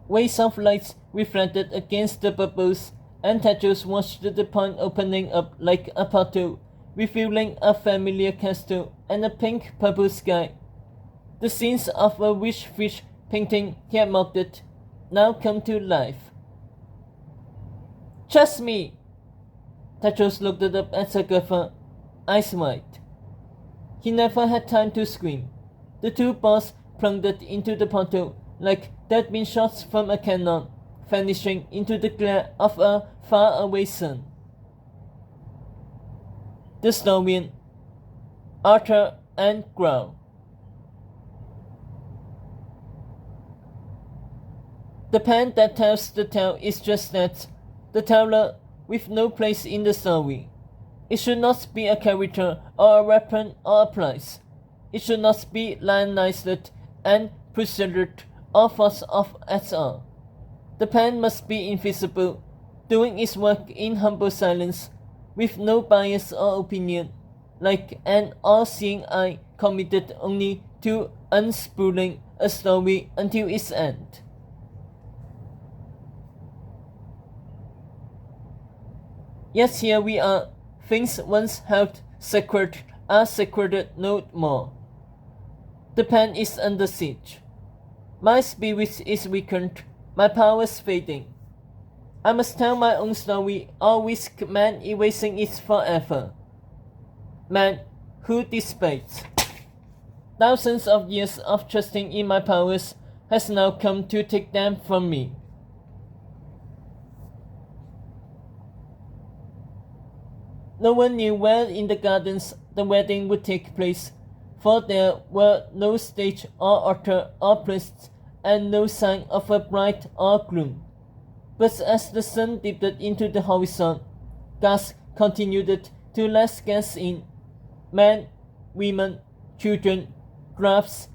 Waves of light reflected against the bubbles, and Tetris watched the pond opening up like a portal, revealing a familiar castle and a pink-purple sky. The scenes of a wish fish painting he had mocked now come to life. Trust me! Tetros looked up at Agatha, eyes wide. He never had time to scream. The two balls plunged into the portal like they'd been shots from a cannon, vanishing into the glare of a far-away sun. The Snowwind, Arthur and Growl. The pen that tells the tale is just that, the teller with no place in the story. It should not be a character or a weapon or a prize. It should not be lionized and preserved or thought of at all. The pen must be invisible, doing its work in humble silence, with no bias or opinion, like an all-seeing eye committed only to unspooling a story until its end. Yet here we are, things once held sacred are sacred no more. The pen is under siege. My spirit is weakened, my powers fading. I must tell my own story or risk man erasing it forever. Man who dissipates. Thousands of years of trusting in my powers has now come to take them from me. No one knew where in the gardens the wedding would take place, for there were no stage or altar or priests, and no sign of a bride or groom. But as the sun dipped into the horizon, guests continued to let guests in. Men, women, children, dwarfs,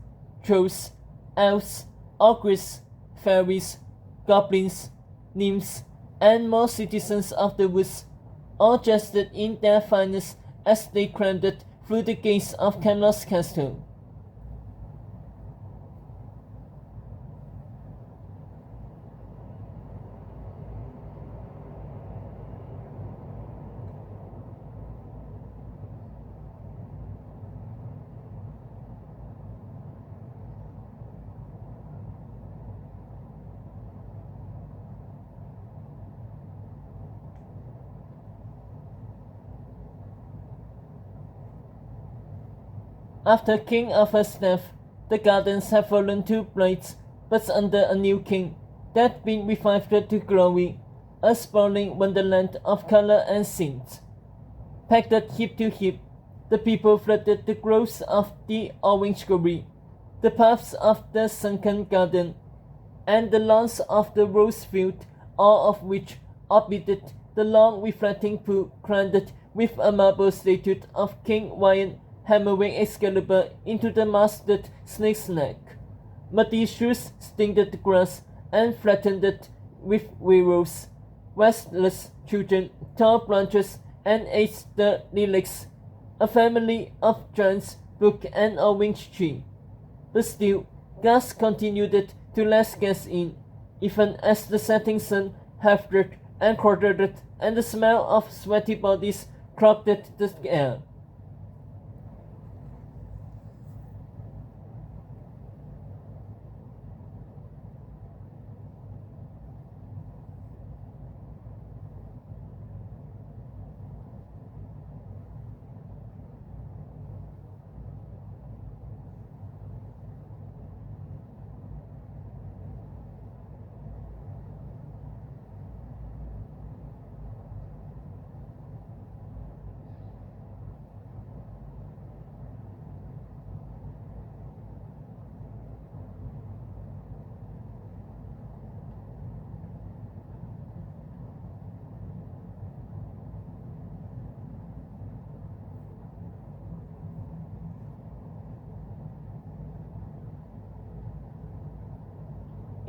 trolls, elves, ogres, fairies, goblins, nymphs, and more citizens of the woods, all dressed in their finest as they climbed through the gates of Camelot's castle. After King Arthur's death, the gardens have fallen to blight, but under a new king, that been revived to glory, a sprawling wonderland of color and scent. Packed hip to hip, the people flooded the groves of the orange grove, the paths of the sunken garden, and the lawns of the rose field, all of which orbited the long reflecting pool crowned with a marble statue of King Ryan hammering Excalibur into the masked snake's neck. Muddy shoes stinged the grass and flattened it with willows. Restless children tore branches and ate the lilacs. A family of giants broke an orange tree. But still, guests continued to let guests in, even as the setting sun hafted and quartered, and the smell of sweaty bodies clogged the air.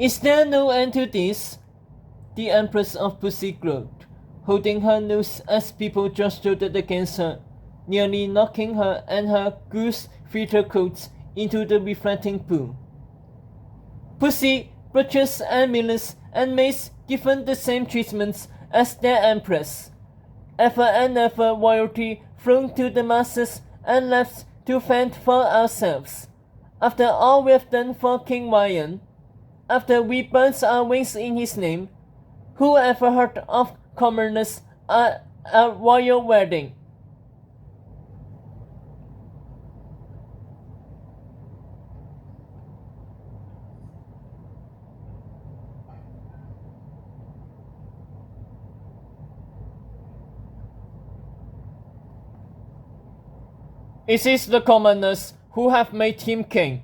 Is there no end to this? The Empress of Pussy glowed, holding her nose as people jostled against her, nearly knocking her and her goose feather coats into the reflecting pool. Pussy, butchers and millers and maids given the same treatments as their empress. Ever and ever royalty flown to the masses and left to fend for ourselves. After all we have done for King Wyan, after we burnt our wings in his name, who ever heard of commoners at a royal wedding? It is the commoners who have made him king,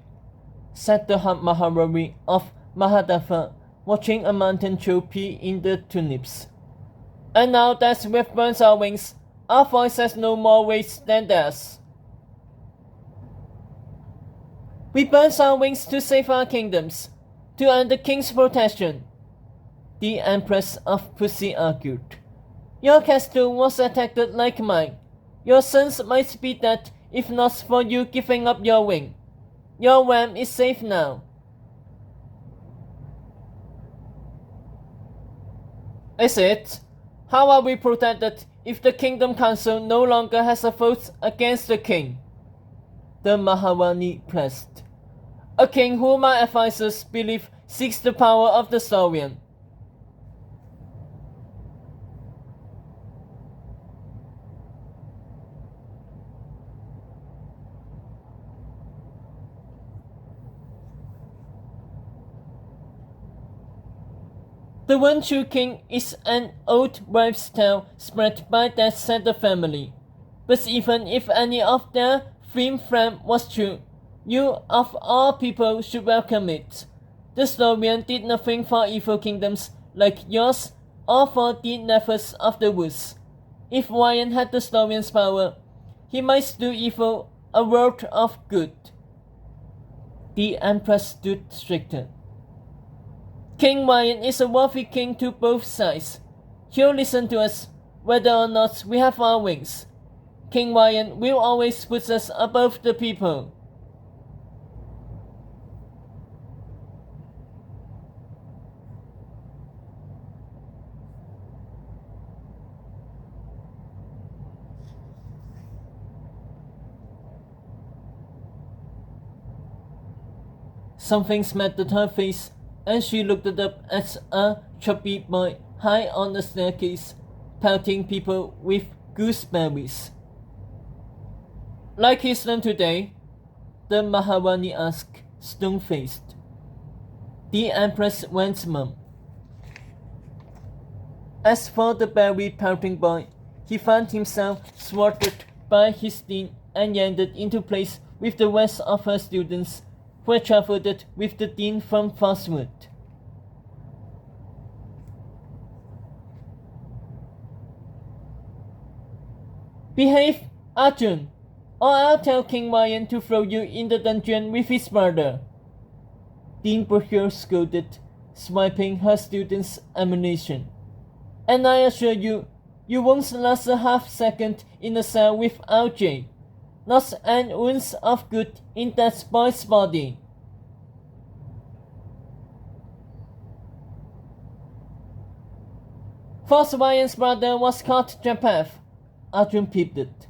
said the Maharavi of Mahadeva, watching a mountain pea in the turnips. And now that we've burnt our wings, our voice has no more weight than theirs. We burnt our wings to save our kingdoms, to earn the king's protection, the Empress of Pussy argued. Your castle was attacked like mine. Your sons might be dead if not for you giving up your wing. Your realm is safe now. Is it? How are we protected if the Kingdom Council no longer has a vote against the king? The Maharani pressed. A king whom my advisors believe seeks the power of the Saurian. The one true king is an old wives' tale spread by that Santa family. But even if any of their flim flam was true, you of all people should welcome it. The Saurian did nothing for evil kingdoms like yours or for the Nefers of the woods. If Wyan had the Saurian's power, he might do evil a world of good. The Empress stood stricter. King Wyan is a worthy king to both sides. He'll listen to us, whether or not we have our wings. King Wyan will always put us above the people. Something smattered her face, and she looked up at a chubby boy high on the staircase, pelting people with gooseberries. Like Islam today? The Maharani asked, stone-faced. The Empress went mum. As for the berry-pelting boy, he found himself thwarted by his dean and yanked into place with the rest of her students, who had travelled with the dean from Fastwood. Behave, Arjun, or I'll tell King Wyan to throw you in the dungeon with his brother. Dean Brochure scolded, swiping her students' ammunition. And I assure you, you won't last a half-second in a cell with RJ. Not an ounce of good in that boy's body. First Wyan's brother was called Japath, Arjun peeped.